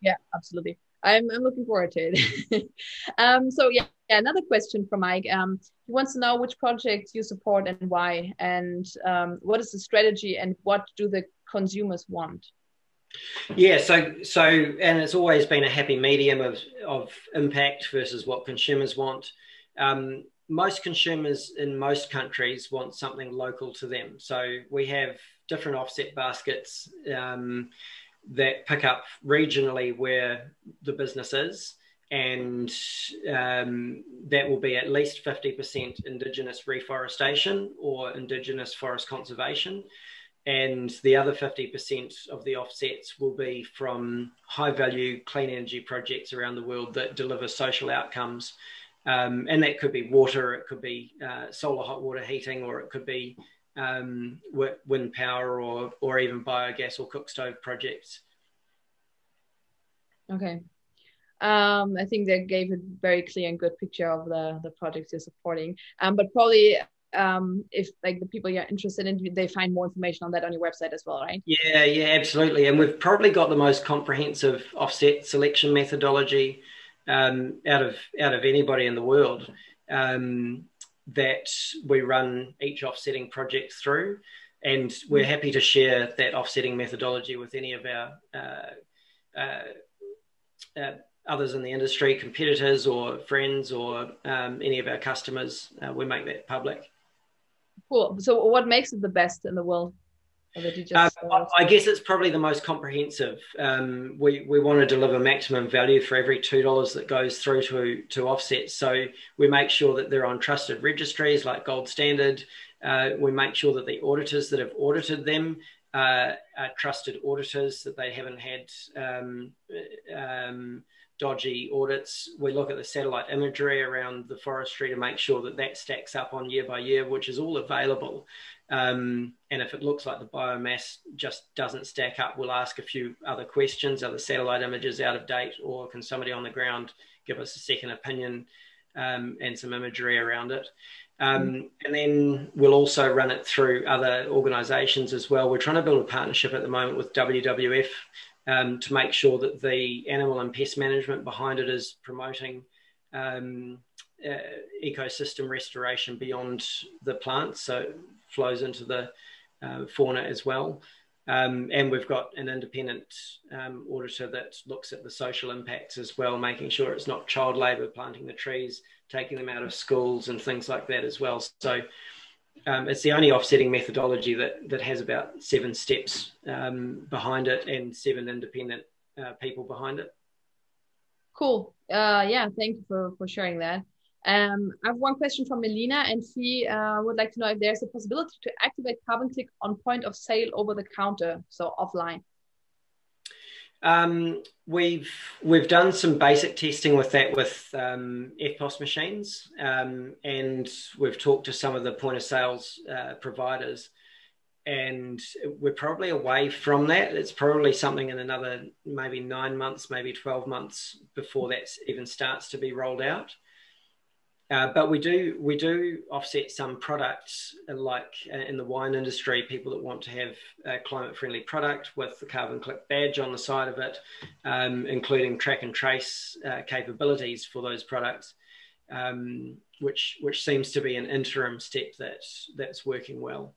Yeah, absolutely. I'm looking forward to it. So yeah, another question from Mike. He wants to know which projects you support and why, and what is the strategy and what do the consumers want? Yeah, so and it's always been a happy medium of impact versus what consumers want. Most consumers in most countries want something local to them. So we have different offset baskets that pick up regionally where the business is, and that will be at least 50% Indigenous reforestation or Indigenous forest conservation. And the other 50% of the offsets will be from high-value clean energy projects around the world that deliver social outcomes. And that could be water, it could be solar hot water heating, or it could be wind power, or even biogas or cook stove projects. Okay. I think that gave a very clear and good picture of the projects you're supporting. But probably if like the people you're interested in, they find more information on that on your website as well, right? Yeah, absolutely. And we've probably got the most comprehensive offset selection methodology out of anybody in the world that we run each offsetting project through. And we're happy to share that offsetting methodology with any of our others in the industry, competitors or friends, or any of our customers. We make that public. Cool. So what makes it the best in the world? I guess it's probably the most comprehensive. We want to deliver maximum value for every $2 that goes through to offsets. So we make sure that they're on trusted registries like Gold Standard. We make sure that the auditors that have audited them are trusted auditors, that they haven't had dodgy audits. We look at the satellite imagery around the forestry to make sure that that stacks up on year by year, which is all available. And if it looks like the biomass just doesn't stack up, we'll ask a few other questions. Are the satellite images out of date, or can somebody on the ground give us a second opinion and some imagery around it? And then we'll also run it through other organisations as well. We're trying to build a partnership at the moment with WWF to make sure that the animal and pest management behind it is promoting ecosystem restoration beyond the plants, so it flows into the fauna as well. And we've got an independent auditor that looks at the social impacts as well, making sure it's not child labour planting the trees, taking them out of schools and things like that as well. So it's the only offsetting methodology that has about 7 steps behind it and 7 independent people behind it. Cool. Yeah, thank you for sharing that. I have one question from Melina, and she would like to know if there's a possibility to activate Carbon Click on point of sale over the counter, so offline. We've done some basic testing with that with EFTPOS machines, and we've talked to some of the point of sales providers, and we're probably away from that. It's probably something in another maybe 9 months, maybe 12 months before that even starts to be rolled out. But we do offset some products, like in the wine industry, people that want to have a climate-friendly product with the Carbon Click badge on the side of it, including track and trace capabilities for those products, which seems to be an interim step that's working well.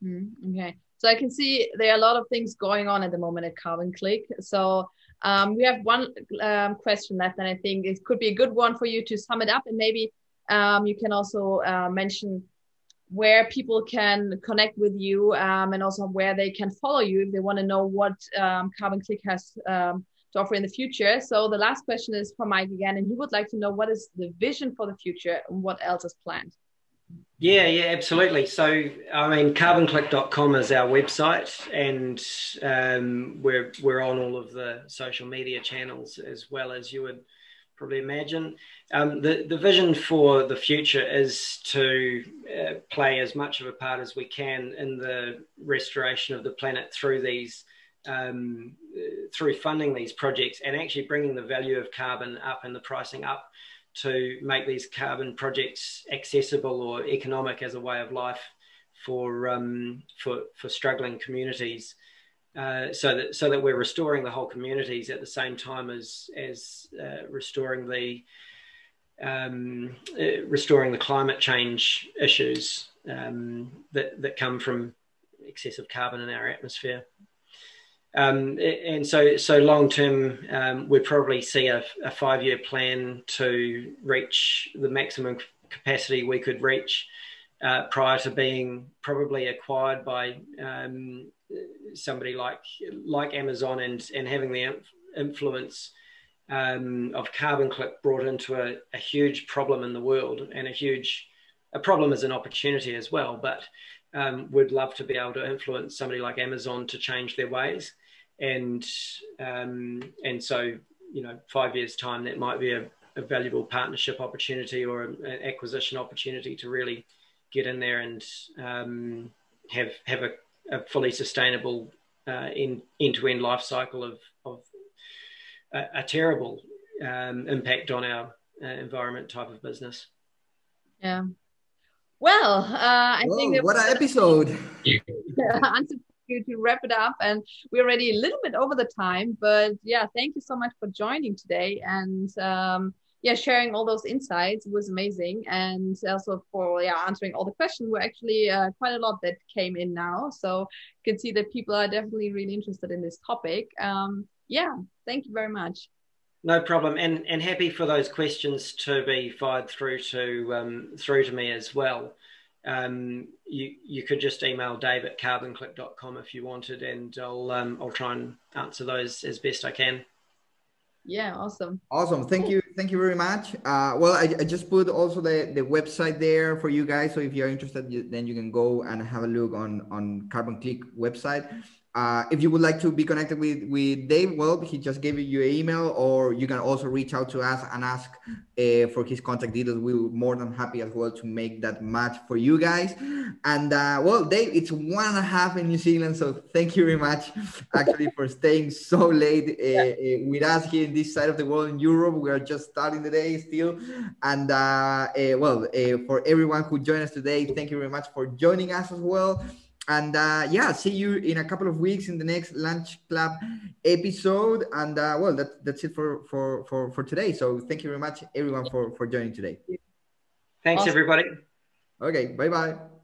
Okay, so I can see there are a lot of things going on at the moment at Carbon Click. So we have one question left, and I think it could be a good one for you to sum it up, and maybe you can also mention where people can connect with you, and also where they can follow you if they want to know what Carbon Click has to offer in the future. So the last question is from Mike again, and he would like to know what is the vision for the future and what else is planned. Yeah, absolutely. So, I mean, carbonclick.com is our website, and we're on all of the social media channels as well, as you would probably imagine. The vision for the future is to play as much of a part as we can in the restoration of the planet through these, through funding these projects and actually bringing the value of carbon up and the pricing up, to make these carbon projects accessible or economic as a way of life for struggling communities, so that we're restoring the whole communities at the same time as restoring the climate change issues that come from excessive carbon in our atmosphere. And so long term, we probably see a 5-year plan to reach the maximum capacity we could reach prior to being probably acquired by somebody like Amazon, and having the influence of carbon click brought into a huge problem in the world, and a problem is an opportunity as well, but would love to be able to influence somebody like Amazon to change their ways. And so, 5 years time, that might be a valuable partnership opportunity or an acquisition opportunity to really get in there and have a fully sustainable end-to-end life cycle of a terrible impact on our environment type of business. Yeah. Well, I think what an episode. To wrap it up, and we're already a little bit over the time, but yeah, thank you so much for joining today and sharing all those insights. It was amazing, and also for answering all the questions. Were actually quite a lot that came in now, so you can see that people are definitely really interested in this topic. Thank you very much. No problem, and happy for those questions to be fired through to me as well. You could just email dave@carbonclick.com if you wanted, and I'll try and answer those as best I can. Yeah, awesome. Thank you very much. Well, I just put also the website there for you guys, so if you're interested, then you can go and have a look on Carbon Click website. If you would like to be connected with Dave, well, he just gave you an email, or you can also reach out to us and ask for his contact details. We're more than happy as well to make that match for you guys. And well, Dave, it's 1:30 in New Zealand, so thank you very much actually for staying so late with us here in this side of the world in Europe. We are just starting the day still. And for everyone who joined us today, thank you very much for joining us as well. And see you in a couple of weeks in the next Lunch Club episode. And that's it for today. So thank you very much, everyone, for joining today. Thanks, everybody. Okay, bye-bye.